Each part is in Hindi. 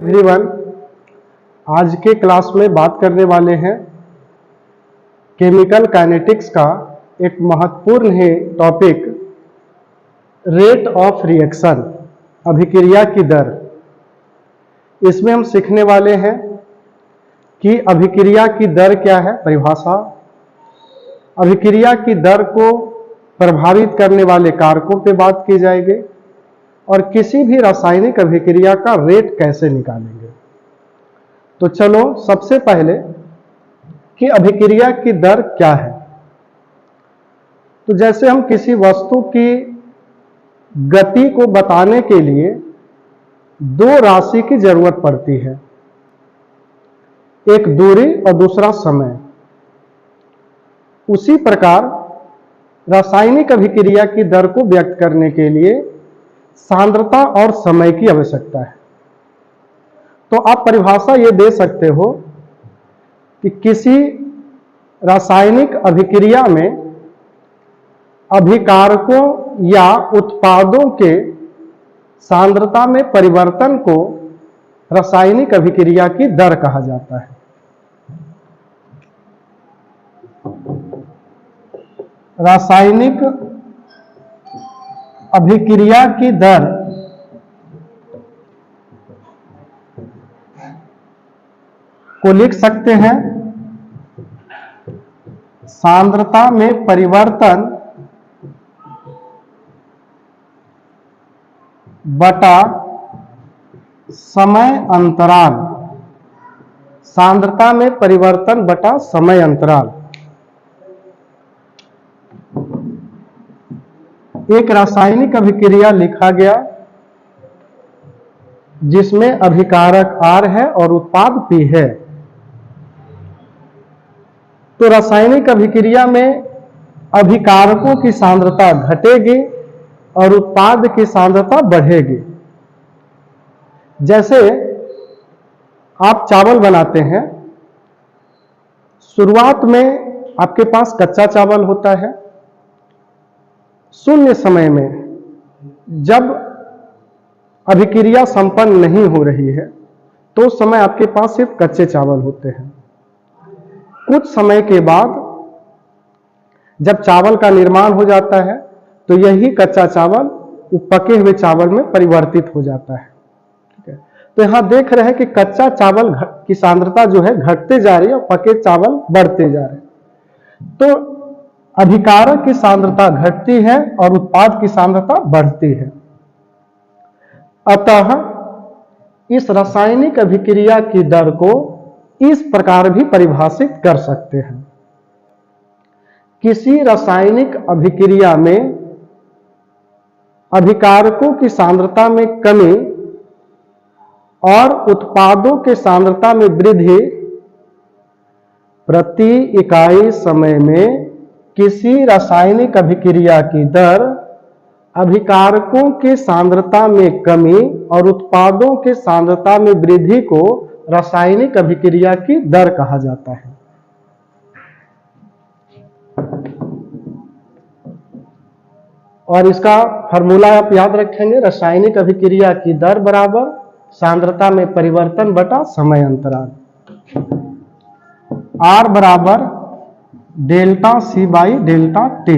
एवरीवन, आज के क्लास में बात करने वाले हैं केमिकल काइनेटिक्स का एक महत्वपूर्ण है टॉपिक, रेट ऑफ रिएक्शन, अभिक्रिया की दर। इसमें हम सीखने वाले हैं कि अभिक्रिया की दर क्या है, परिभाषा, अभिक्रिया की दर को प्रभावित करने वाले कारकों पे बात की जाएगी और किसी भी रासायनिक अभिक्रिया का रेट कैसे निकालेंगे। तो चलो सबसे पहले कि अभिक्रिया की दर क्या है। तो जैसे हम किसी वस्तु की गति को बताने के लिए दो राशि की जरूरत पड़ती है, एक दूरी और दूसरा समय। उसी प्रकार रासायनिक अभिक्रिया की दर को व्यक्त करने के लिए सांद्रता और समय की आवश्यकता है। तो आप परिभाषा ये दे सकते हो कि किसी रासायनिक अभिक्रिया में अभिकारकों या उत्पादों के सांद्रता में परिवर्तन को रासायनिक अभिक्रिया की दर कहा जाता है। रासायनिक अभिक्रिया की दर को लिख सकते हैं सांद्रता में परिवर्तन बटा समय अंतराल। सांद्रता में परिवर्तन बटा समय अंतराल। एक रासायनिक अभिक्रिया लिखा गया जिसमें अभिकारक R है और उत्पाद P है। तो रासायनिक अभिक्रिया में अभिकारकों की सांद्रता घटेगी और उत्पाद की सांद्रता बढ़ेगी। जैसे आप चावल बनाते हैं, शुरुआत में आपके पास कच्चा चावल होता है। शून्य समय में जब अभिक्रिया संपन्न नहीं हो रही है तो उस समय आपके पास सिर्फ कच्चे चावल होते हैं। कुछ समय के बाद जब चावल का निर्माण हो जाता है तो यही कच्चा चावल पके हुए चावल में परिवर्तित हो जाता है। ठीक है, तो यहां देख रहे हैं कि कच्चा चावल की सांद्रता जो है घटते जा रही है और पके चावल बढ़ते जा रहे हैं। तो अभिकारक की सांद्रता घटती है और उत्पाद की सांद्रता बढ़ती है। अतः इस रासायनिक अभिक्रिया की दर को इस प्रकार भी परिभाषित कर सकते हैं। किसी रासायनिक अभिक्रिया में अभिकारकों की सांद्रता में कमी और उत्पादों के सांद्रता में वृद्धि प्रति इकाई समय में किसी रासायनिक अभिक्रिया की दर अभिकारकों की सांद्रता में कमी और उत्पादों की सांद्रता में वृद्धि को रासायनिक अभिक्रिया की दर कहा जाता है। और इसका फार्मूला आप याद रखेंगे, रासायनिक अभिक्रिया की दर बराबर सांद्रता में परिवर्तन बटा समय अंतराल। R बराबर delta C by delta T।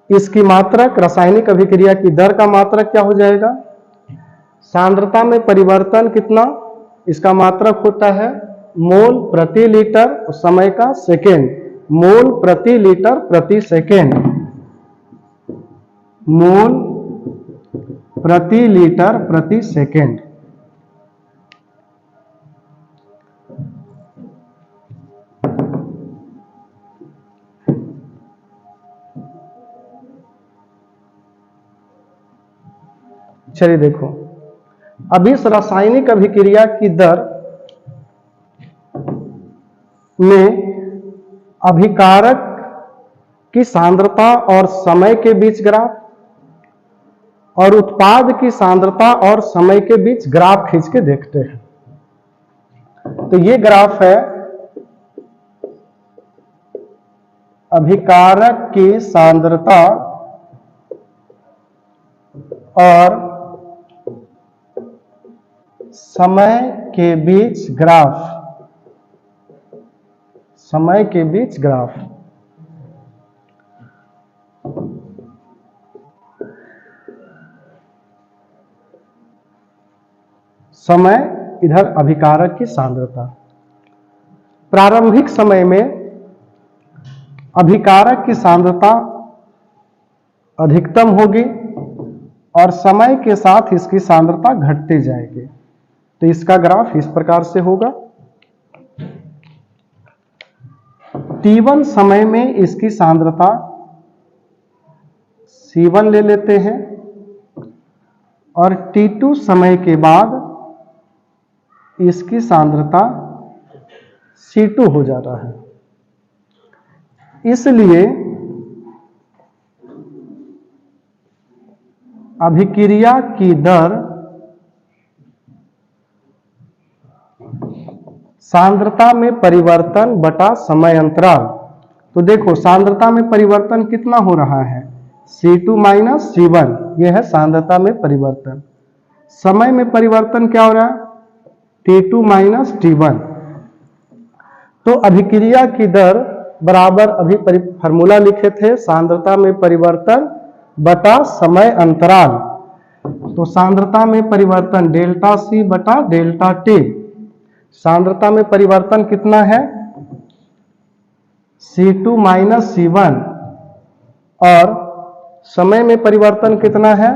इसकी मात्रक, रासायनिक अभिक्रिया की दर का मात्रक क्या हो जाएगा? सांद्रता में परिवर्तन कितना, इसका मात्रक होता है मोल प्रति लीटर और समय का सेकेंड। मोल प्रति लीटर प्रति सेकेंड। मोल प्रति लीटर प्रति सेकेंड। चलिए देखो, अब इस रासायनिक अभिक्रिया की दर में अभिकारक की सांद्रता और समय के बीच ग्राफ और उत्पाद की सांद्रता और समय के बीच ग्राफ खींच के देखते हैं। तो ये ग्राफ है अभिकारक की सांद्रता और समय के बीच ग्राफ, समय के बीच ग्राफ। समय इधर अभिकारक की सांद्रता। प्रारंभिक समय में अभिकारक की सांद्रता अधिकतम होगी और समय के साथ इसकी सांद्रता घटती जाएगी। तो इसका ग्राफ इस प्रकार से होगा। T1 समय में इसकी सांद्रता C1 ले लेते हैं और T2 समय के बाद इसकी सांद्रता C2 हो जाता है। इसलिए अभिक्रिया की दर सांद्रता में परिवर्तन बटा समय अंतराल। तो देखो सांद्रता में परिवर्तन कितना हो रहा है, C2 माइनस C1, यह है सांद्रता में परिवर्तन। समय में परिवर्तन क्या हो रहा है, T2 माइनस T1। तो अभिक्रिया की दर बराबर अभी फार्मूला लिखे थे, सांद्रता में परिवर्तन बटा समय अंतराल। तो सांद्रता में परिवर्तन डेल्टा C बटा डेल्टा T। सांद्रता में परिवर्तन कितना है, C2 माइनस C1, और समय में परिवर्तन कितना है,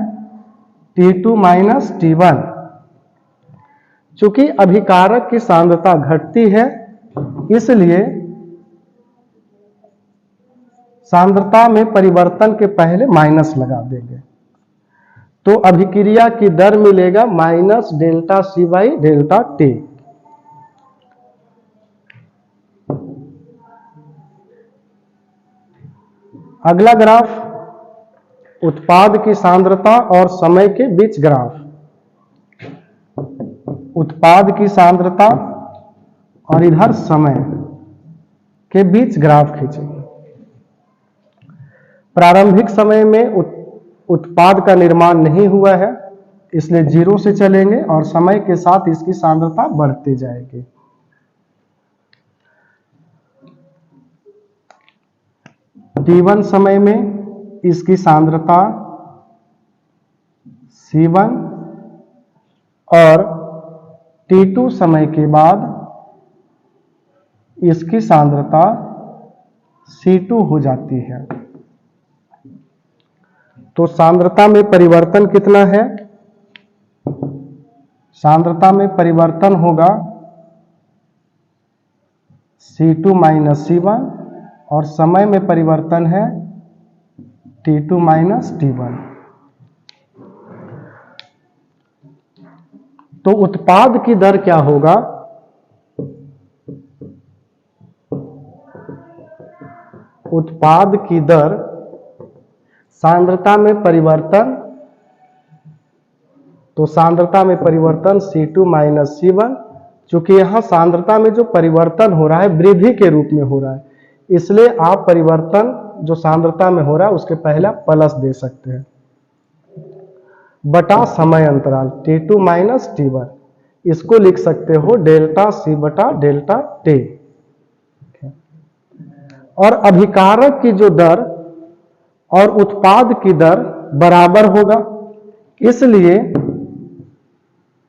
T2 माइनस T1। चूंकि अभिकारक की सांद्रता घटती है, इसलिए सांद्रता में परिवर्तन के पहले माइनस लगा देंगे। तो अभिक्रिया की दर मिलेगा minus delta C by delta T। अगला ग्राफ उत्पाद की सांद्रता और समय के बीच ग्राफ। उत्पाद की सांद्रता और इधर समय के बीच ग्राफ खींचेंगे। प्रारंभिक समय में उत्पाद का निर्माण नहीं हुआ है, इसलिए 0 से चलेंगे और समय के साथ इसकी सांद्रता बढ़ती जाएगी। T1 समय में इसकी सांद्रता C1 और T2 समय के बाद इसकी सांद्रता C2 हो जाती है। तो सांद्रता में परिवर्तन कितना है, सांद्रता में परिवर्तन होगा C2 माइनस C1 और समय में परिवर्तन है T2 माइनस T1। तो उत्पाद की दर क्या होगा, उत्पाद की दर सांद्रता में परिवर्तन, तो सांद्रता में परिवर्तन C2 माइनस C1। चूंकि यहां सांद्रता में जो परिवर्तन हो रहा है वृद्धि के रूप में हो रहा है, इसलिए आप परिवर्तन जो सांद्रता में हो रहा है उसके पहले प्लस दे सकते हैं, बटा समय अंतराल T2 माइनस T1। इसको लिख सकते हो डेल्टा C बटा डेल्टा T। और अभिकारक की जो दर और उत्पाद की दर बराबर होगा, इसलिए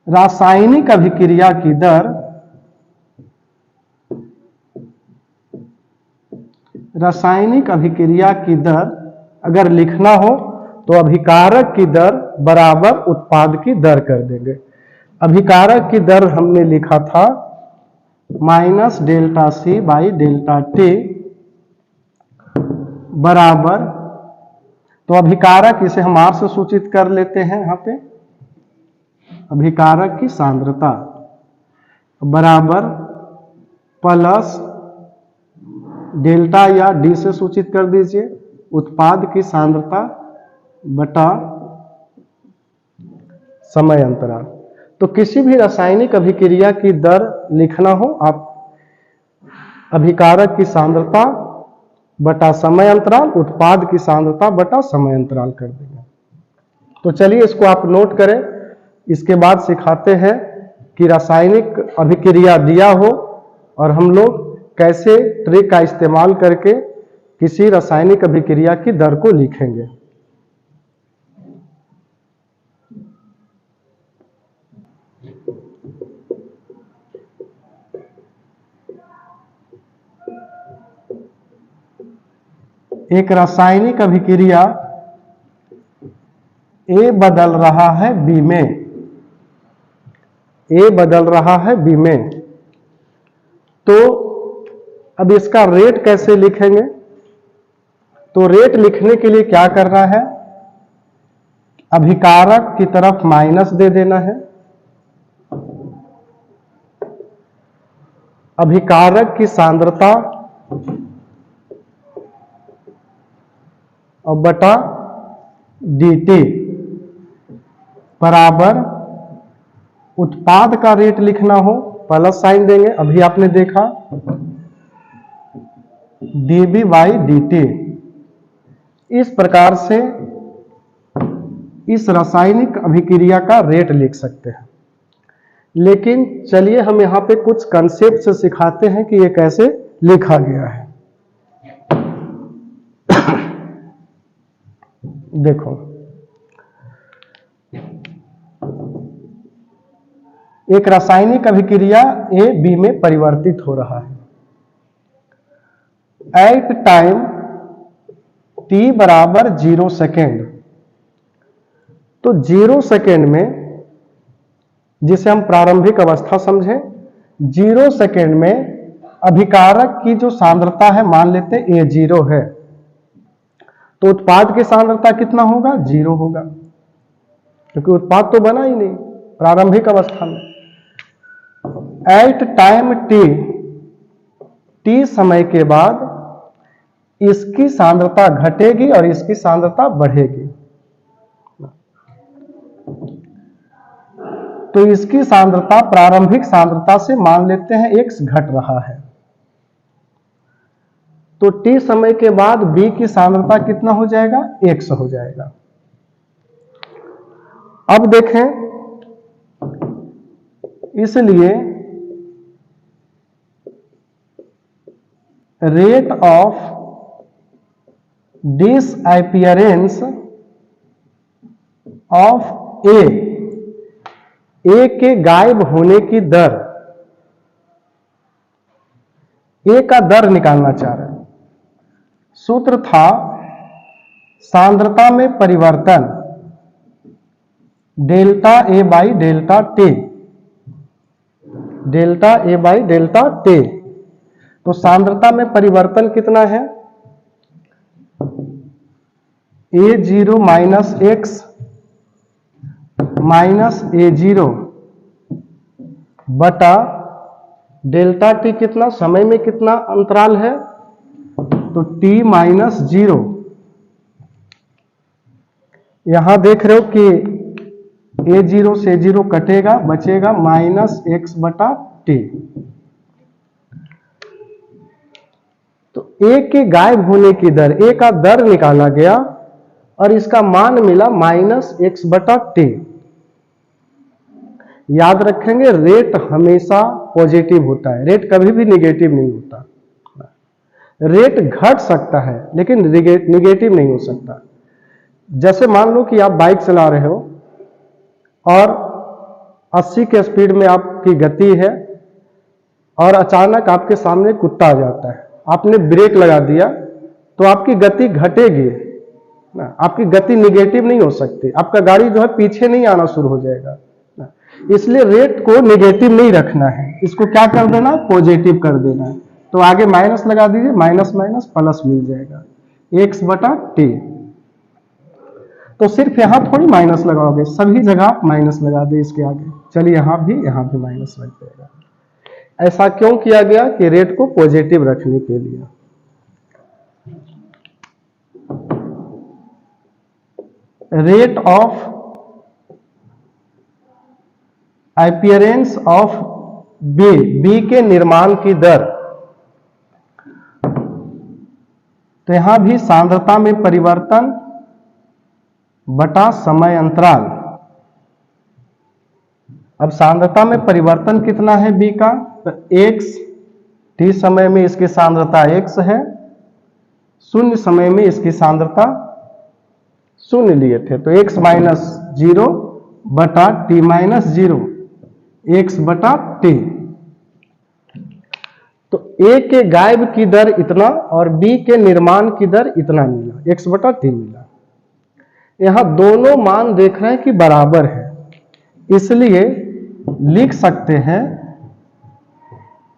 रासायनिक अभिक्रिया की दर, रासायनिक अभिक्रिया की दर अगर लिखना हो तो अभिकारक की दर बराबर उत्पाद की दर कर देंगे। अभिकारक की दर हमने लिखा था minus delta C by delta T बराबर, तो अभिकारक इसे हम R से सूचित कर लेते हैं। यहां पे अभिकारक की सांद्रता बराबर प्लस डेल्टा या D से सूचित कर दीजिए उत्पाद की सांद्रता बटा समय अंतराल। तो किसी भी रासायनिक अभिक्रिया की दर लिखना हो, आप अभिकारक की सांद्रता बटा समय अंतराल, उत्पाद की सांद्रता बटा समय अंतराल कर देंगे। तो चलिए इसको आप नोट करें, इसके बाद सिखाते हैं कि रासायनिक अभिक्रिया दिया हो और हम लोग कैसे ट्रिक का इस्तेमाल करके किसी रासायनिक अभिक्रिया की दर को लिखेंगे। एक रासायनिक अभिक्रिया ए बदल रहा है बी में, ए बदल रहा है बी में, तो अब इसका रेट कैसे लिखेंगे? तो रेट लिखने के लिए क्या करना है, अभिकारक की तरफ माइनस दे देना है, अभिकारक की सांद्रता और बटा dt बराबर उत्पाद का रेट लिखना हो प्लस साइन देंगे, अभी आपने देखा dB बाई dt। इस प्रकार से इस रासायनिक अभिक्रिया का रेट लिख सकते हैं। लेकिन चलिए हम यहां पे कुछ कंसेप्ट से सिखाते हैं कि ये कैसे लिखा गया है। देखो, एक रासायनिक अभिक्रिया ए बी में परिवर्तित हो रहा है एट टाइम t बराबर 0 सेकेंड। तो 0 सेकेंड में, जिसे हम प्रारंभिक अवस्था समझे, 0 सेकेंड में अभिकारक की जो सांद्रता है मान लेते A0 है, तो उत्पाद की सांद्रता कितना होगा? 0 होगा, क्योंकि उत्पाद तो बना ही नहीं प्रारंभिक अवस्था में। एट टाइम t समय के बाद इसकी सांद्रता घटेगी और इसकी सांद्रता बढ़ेगी। तो इसकी सांद्रता प्रारंभिक सांद्रता से मान लेते हैं x घट रहा है, तो t समय के बाद B की सांद्रता कितना हो जाएगा? x हो जाएगा। अब देखें, इसलिए रेट ऑफ डिसअपियरेंस ऑफ ए के गायब होने की दर, ए का दर निकालना चाह रहे हैं। सूत्र था सांद्रता में परिवर्तन delta A by delta T, delta A by delta T. तो सांद्रता में परिवर्तन कितना है? A0 minus x minus A0 बटा डेल्टा टी, कितना समय में कितना अंतराल है? तो t माइनस 0। यहां देख रहे हो कि A0 से 0 कटेगा, बचेगा माइनस एक्स बटा टी। तो A के गायब होने की दर, A का दर निकाला गया और इसका मान मिला माइनस एक्स बटा टी। याद रखेंगे, रेट हमेशा पॉजिटिव होता है, रेट कभी भी निगेटिव नहीं होता। रेट घट सकता है लेकिन निगेटिव नहीं हो सकता। जैसे मान लो कि आप बाइक चला रहे हो और 80 के स्पीड में आपकी गति है और अचानक आपके सामने कुत्ता आ जाता है, आपने ब्रेक लगा दिया तो आपकी गति घटेगी ना, आपकी गति निगेटिव नहीं हो सकती, आपका गाड़ी जो है पीछे नहीं आना शुरू हो जाएगा ना। इसलिए रेट को निगेटिव नहीं रखना है, इसको क्या कर देना? पॉजिटिव कर देना है। तो आगे माइनस लगा दीजिए, माइनस माइनस प्लस मिल जाएगा, एक्स बटा टी। तो सिर्फ यहां थोड़ी माइनस लगाओगे, सभी जगह माइनस लगा दे इसके आगे। चलिए यहां भी माइनस लग जाएगा। ऐसा क्यों किया गया? कि रेट को पॉजिटिव रखने के लिए। Rate of appearance of B के निर्माण की दर, तो यहां भी सांद्रता में परिवर्तन बटा समय अंतराल अब सांद्रता में परिवर्तन कितना है बी का, तो x, t समय में इसकी सांद्रता x है, शून्य समय में इसकी सांद्रता शून्य लिए थे, तो x माइनस 0 बटा t माइनस 0, x बटा t। तो A के गायब की दर इतना और B के निर्माण की दर इतना मिला, x बटा t मिला। यहां दोनों मान देख रहे हैं कि बराबर है, इसलिए लिख सकते हैं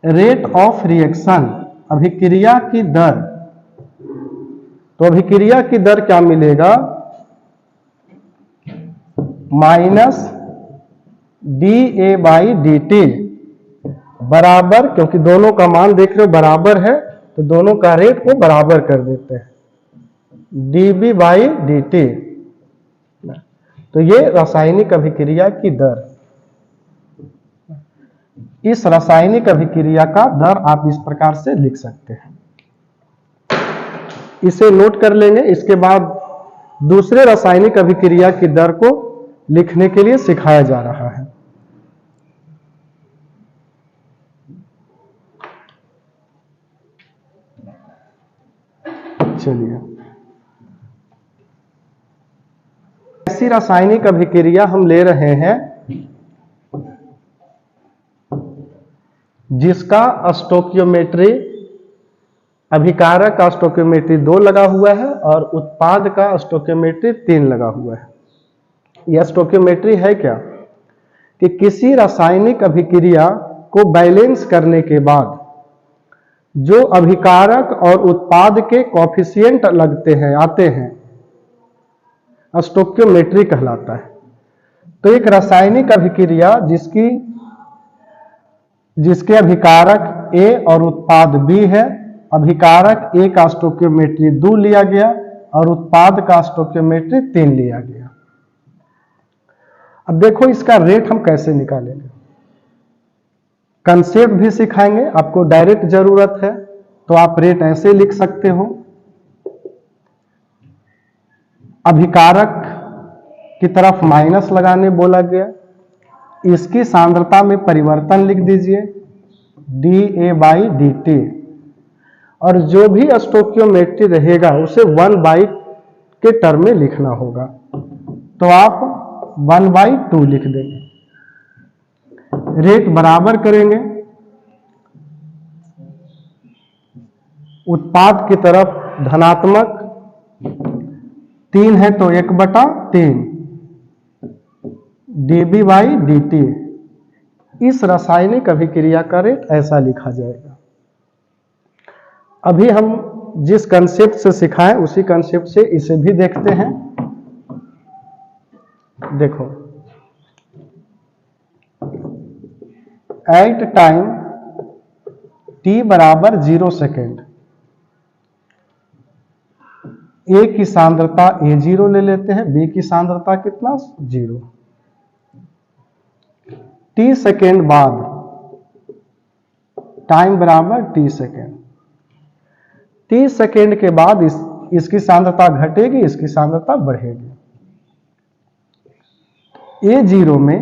रेट ऑफ रिएक्शन, अभिक्रिया की दर। तो अभिक्रिया की दर क्या मिलेगा, माइनस dA/dt बराबर, क्योंकि दोनों का मान देख रहे हो बराबर है तो दोनों का रेट को बराबर कर देते हैं, dB/dt। तो ये रासायनिक अभिक्रिया की दर, इस रासायनिक अभिक्रिया का दर आप इस प्रकार से लिख सकते हैं। इसे नोट कर लेंगे, इसके बाद दूसरे रासायनिक अभिक्रिया की दर को लिखने के लिए सिखाया जा रहा है। चलिए, ऐसी रासायनिक अभिक्रिया हम ले रहे हैं जिसका स्टोकियोमेट्री, अभिकारक का स्टोकियोमेट्री 2 लगा हुआ है और उत्पाद का स्टोकियोमेट्री 3 लगा हुआ है। यह स्टोकियोमेट्री है क्या, कि किसी रासायनिक अभिक्रिया को बैलेंस करने के बाद जो अभिकारक और उत्पाद के कॉफिशिएंट लगते हैं, आते हैं, स्टोकियोमेट्री कहलाता है। तो एक रासायनिक अभिक्रिया जिसके अभिकारक A और उत्पाद B है, अभिकारक A का स्टोकियोमेट्री 2 लिया गया और उत्पाद का स्टोकियोमेट्री 3 लिया गया। अब देखो इसका रेट हम कैसे निकालेंगे, कंसेप्ट भी सिखाएंगे। आपको डायरेक्ट जरूरत है तो आप रेट ऐसे लिख सकते हो, अभिकारक की तरफ माइनस लगाने बोला गया, इसकी सांद्रता में परिवर्तन लिख दीजिए dA/dt, और जो भी स्टोकियोमेट्री रहेगा उसे 1/, के टर्म में लिखना होगा, तो आप 1/2 लिख देंगे। रेट बराबर करेंगे, उत्पाद की तरफ धनात्मक 3 है तो 1/3 dB/dt। इस रासायनिक अभिक्रिया का रेट ऐसा लिखा जाएगा। अभी हम जिस कंसेप्ट से सिखाएं उसी कंसेप्ट से इसे भी देखते हैं। देखो, एट टाइम t बराबर 0 सेकेंड A की सांद्रता A0 ले लेते हैं, B की सांद्रता कितना 0। t सेकेंड बाद, टाइम बराबर t सेकेंड, t सेकेंड के बाद इसकी सांद्रता घटेगी, इसकी सांद्रता बढ़ेगी। A0 में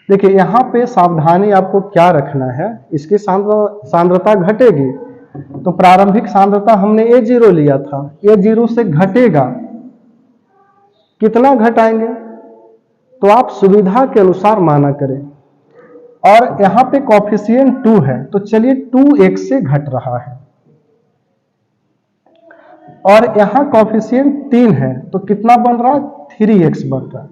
देखिए, यहां पे सावधानी आपको क्या रखना है, इसकी सांद्रता घटेगी तो प्रारंभिक सांद्रता हमने A0 लिया था, A0 से घटेगा, कितना घटाएंगे तो आप सुविधा के अनुसार माना करें। और यहां पे कॉफिशिएंट 2 है तो चलिए 2x से घट रहा है, और यहां कॉफिशिएंट 3 है तो कितना बन रहा है 3x बन रहा है।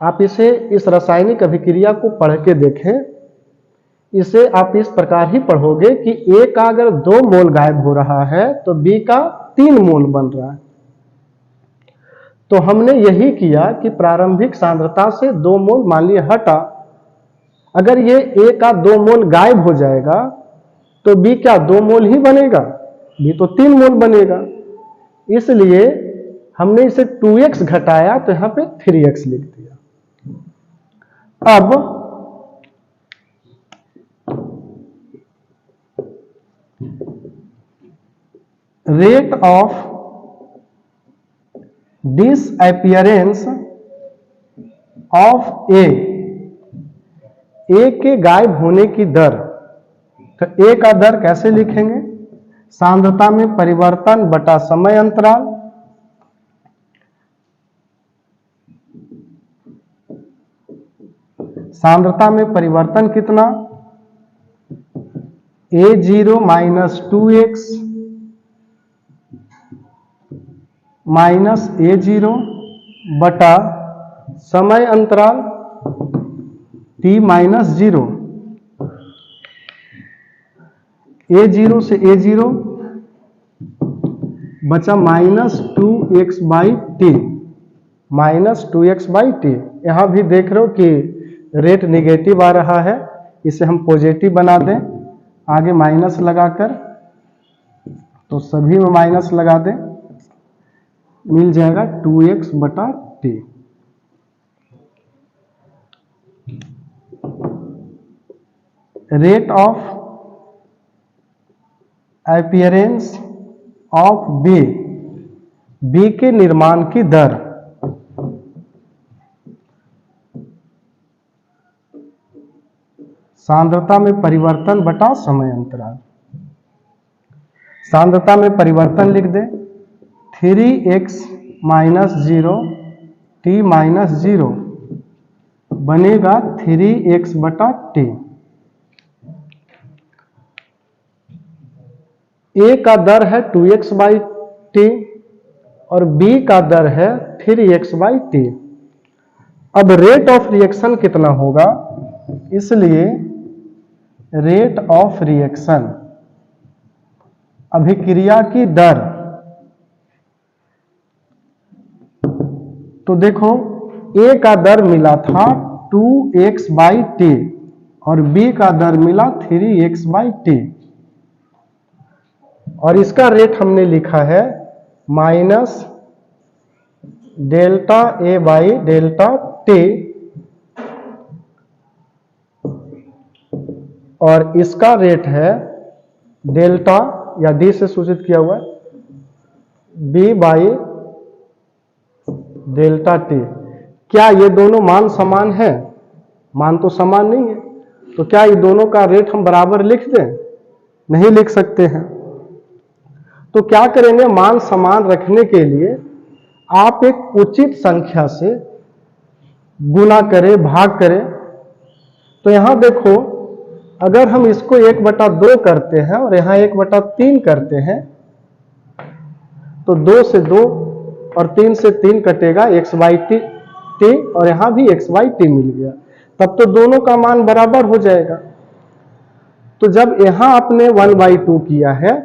आप इसे, इस रासायनिक अभिक्रिया को पढ़ के देखें, इसे आप इस प्रकार ही पढ़ोगे कि A का अगर 2 मोल गायब हो रहा है तो B का 3 मोल बन रहा है। तो हमने यही किया कि प्रारंभिक सांद्रता से 2 मोल मान लिया हटा, अगर ये A का 2 मोल गायब हो जाएगा तो B क्या 2 मोल ही बनेगा, B तो 3 मोल बनेगा। इसलिए हमने इसे 2x घटाया तो यहां पे 3x लिख दिया। अब rate of disappearance of A ए के गायब होने की दर, तो ए का दर कैसे लिखेंगे? सांद्रता में परिवर्तन बटा समय अंतराल। सांद्रता में परिवर्तन कितना? A0 minus 2x minus A0 बटा समय अंतराल t माइनस 0। A0 से A0 बचा minus 2x by T, minus 2x by T. यहां भी देख रहे हो कि रेट निगेटिव आ रहा है, इसे हम पॉजिटिव बना दें आगे माइनस लगाकर, तो सभी में माइनस लगा दें, मिल जाएगा 2x बटा T. Rate of appearance of B, B के निर्माण की दर। सांद्रता में परिवर्तन बटा समय अंतराल। सांद्रता में परिवर्तन लिख दें, 3x माइनस 0 t माइनस 0 बनेगा 3x बटा टी। ए का दर है 2x बाई टी और बी का दर है 3x बाई टी। अब रेट ऑफ रिएक्शन कितना होगा? इसलिए रेट ऑफ रिएक्शन, अभिक्रिया की दर, तो देखो ए का दर मिला था 2x बाई टी और बी का दर मिला 3x बाई टी, और इसका रेट हमने लिखा है minus delta A by delta T, और इसका रेट है डेल्टा या डी से सूचित किया हुआ है बी बाई डेल्टा टी। क्या ये दोनों मान समान है? मान तो समान नहीं है, तो क्या ये दोनों का रेट हम बराबर लिख दें? नहीं लिख सकते हैं। तो क्या करेंगे? मान समान रखने के लिए आप एक उचित संख्या से गुना करें, भाग करें। तो यहां देखो, अगर हम इसको 1/2 करते हैं और यहां 1/3 करते हैं, तो 2 से 2 और 3 से 3 कटेगा, x बाई टी और यहां भी x बाई टी मिल गया, तब तो दोनों का मान बराबर हो जाएगा। तो जब यहां आपने 1/2 किया है,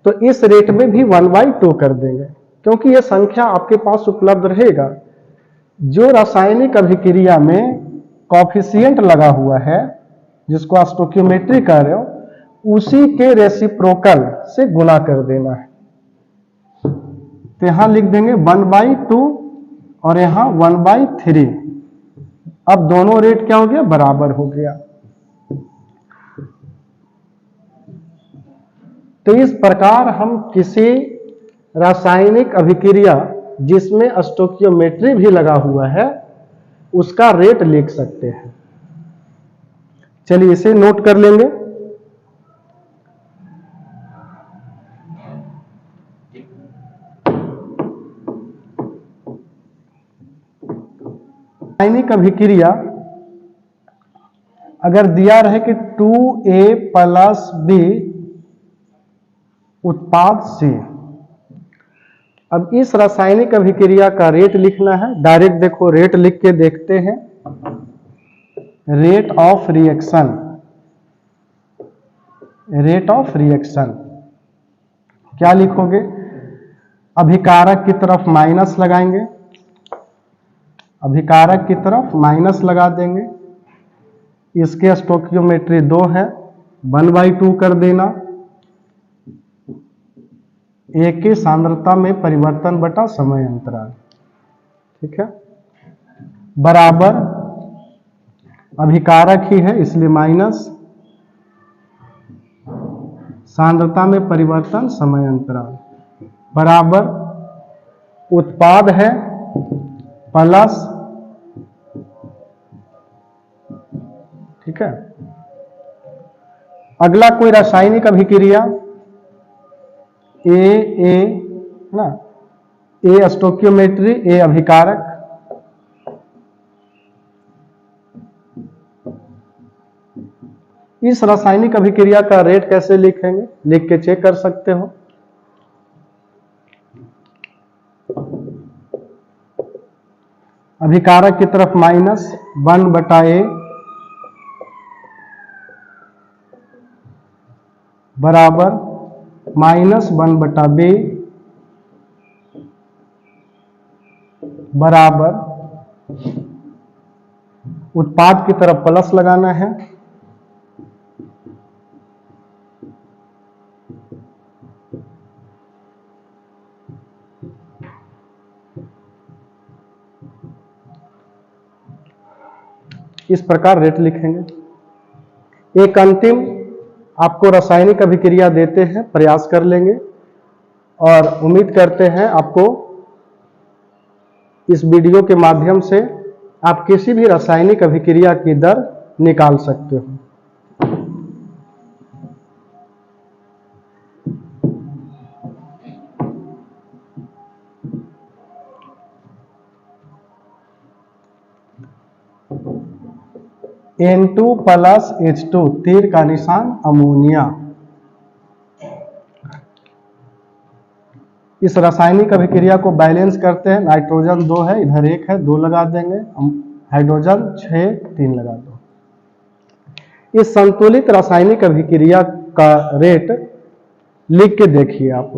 तो इस रेट में भी 1/2 कर देंगे, क्योंकि यह संख्या आपके पास उपलब्ध रहेगा। जो रासायनिक अभिक्रिया में कॉफिशिएंट लगा हुआ है, जिसको स्टोइकियोमेट्री कह रहे हो, उसी के रेसिप्रोकल से गुना कर देना है। तो यहां लिख देंगे 1/2 और यहां 1/3। अब दोनों रेट क्या हो गया? बराबर हो गया। तो इस प्रकार हम किसी रासायनिक अभिक्रिया जिसमें स्टोइकियोमेट्री भी लगा हुआ है, उसका रेट लिख सकते हैं। चलिए इसे नोट कर लेंगे। रासायनिक अभिक्रिया अगर दिया रहे कि 2A प्लस B उत्पाद C, अब इस रासायनिक अभिक्रिया का रेट लिखना है। डायरेक्ट देखो, रेट लिख के देखते हैं। Rate of reaction, rate of reaction क्या लिखोगे? अभिकारक की तरफ माइनस लगाएंगे, अभिकारक की तरफ माइनस लगा देंगे। इसके स्टोइकियोमेट्री 2 है, 1/2 कर देना। ए की सांद्रता में परिवर्तन बटा समय अंतराल, ठीक है, बराबर अभिकारक ही है इसलिए माइनस सांद्रता में परिवर्तन समय अंतराल बराबर उत्पाद है प्लस, ठीक है। अगला कोई रासायनिक अभिक्रिया ए ना, ए स्टोकियोमेट्री, ए अभिकारक। इस रासायनिक अभिक्रिया का रेट कैसे लिखेंगे, लिख के चेक कर सकते हो। अभिकारक की तरफ -1/A बराबर -1/B बराबर, उत्पाद की तरफ प्लस लगाना है, इस प्रकार रेट लिखेंगे। एक अंतिम आपको रासायनिक अभिक्रिया देते हैं, प्रयास कर लेंगे और उम्मीद करते हैं आपको इस वीडियो के माध्यम से आप किसी भी रासायनिक अभिक्रिया की दर निकाल सकते हो। N2 + H2, तीर का निशान अमोनिया। इस रासायनिक अभिक्रिया को बैलेंस करते हैं। नाइट्रोजन 2 है, इधर 1 है, 2 लगा देंगे। हाइड्रोजन 6, 3 लगा दो। इस संतुलित रासायनिक अभिक्रिया का रेट लिख के देखिए आप।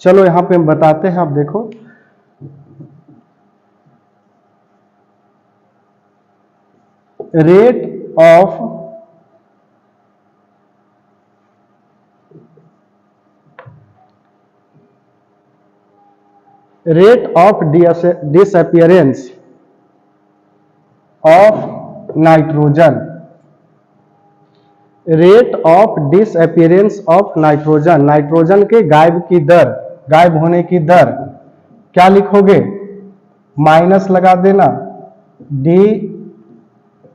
चलो यहां पे हम बताते हैं, आप देखो। Rate of disappearance of nitrogen, rate of disappearance of nitrogen, nitrogen के गायब की दर, गायब होने की दर क्या लिखोगे, माइनस लगा देना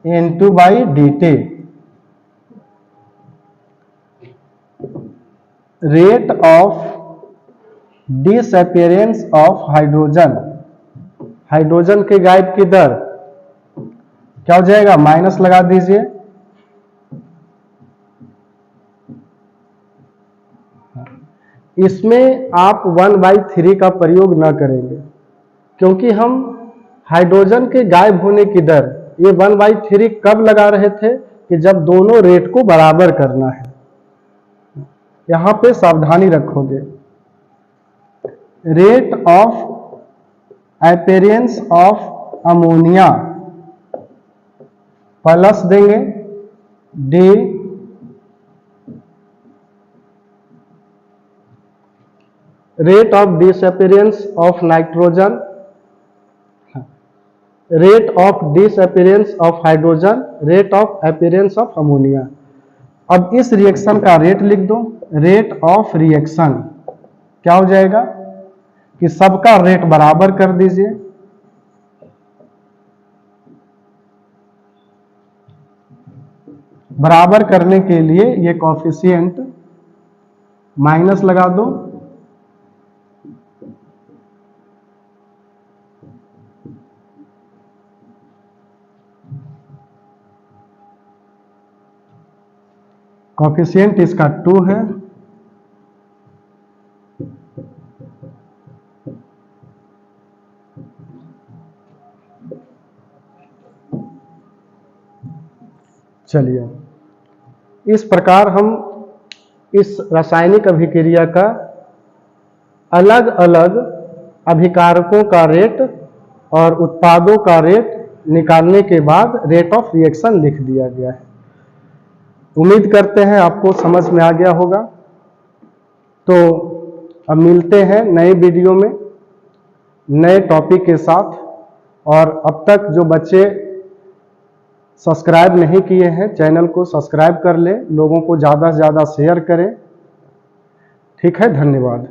dN2/dt। Rate of disappearance of hydrogen, hydrogen के गायब की दर क्या हो जाएगा, माइनस लगा दीजिए। इसमें आप 1/3 का प्रयोग न करेंगे, क्योंकि हम हाइड्रोजन के गायब होने की दर ये 1/3 कब लगा रहे थे कि जब दोनों रेट को बराबर करना है। यहां पे सावधानी रखोगे। Rate of appearance of ammonia plus देंगे D rate of disappearance of nitrogen, rate of disappearance of hydrogen, rate of appearance of ammonia. अब इस रिएक्शन का रेट लिख दो। रेट ऑफ रिएक्शन क्या हो जाएगा कि सबका रेट बराबर कर दीजिए। बराबर करने के लिए ये कोएफिशिएंट माइनस लगा दो। कोएफिशिएंट इसका 2 है। चलिए, इस प्रकार हम इस रासायनिक अभिक्रिया का अलग अलग अभिकारकों का रेट और उत्पादों का रेट निकालने के बाद रेट ऑफ रिएक्शन लिख दिया गया है। उम्मीद करते हैं आपको समझ में आ गया होगा। तो अब मिलते हैं नए वीडियो में नए टॉपिक के साथ। और अब तक जो बच्चे सब्सक्राइब नहीं किए हैं, चैनल को सब्सक्राइब कर लें, लोगों को ज़्यादा से ज़्यादा शेयर करें। ठीक है, धन्यवाद।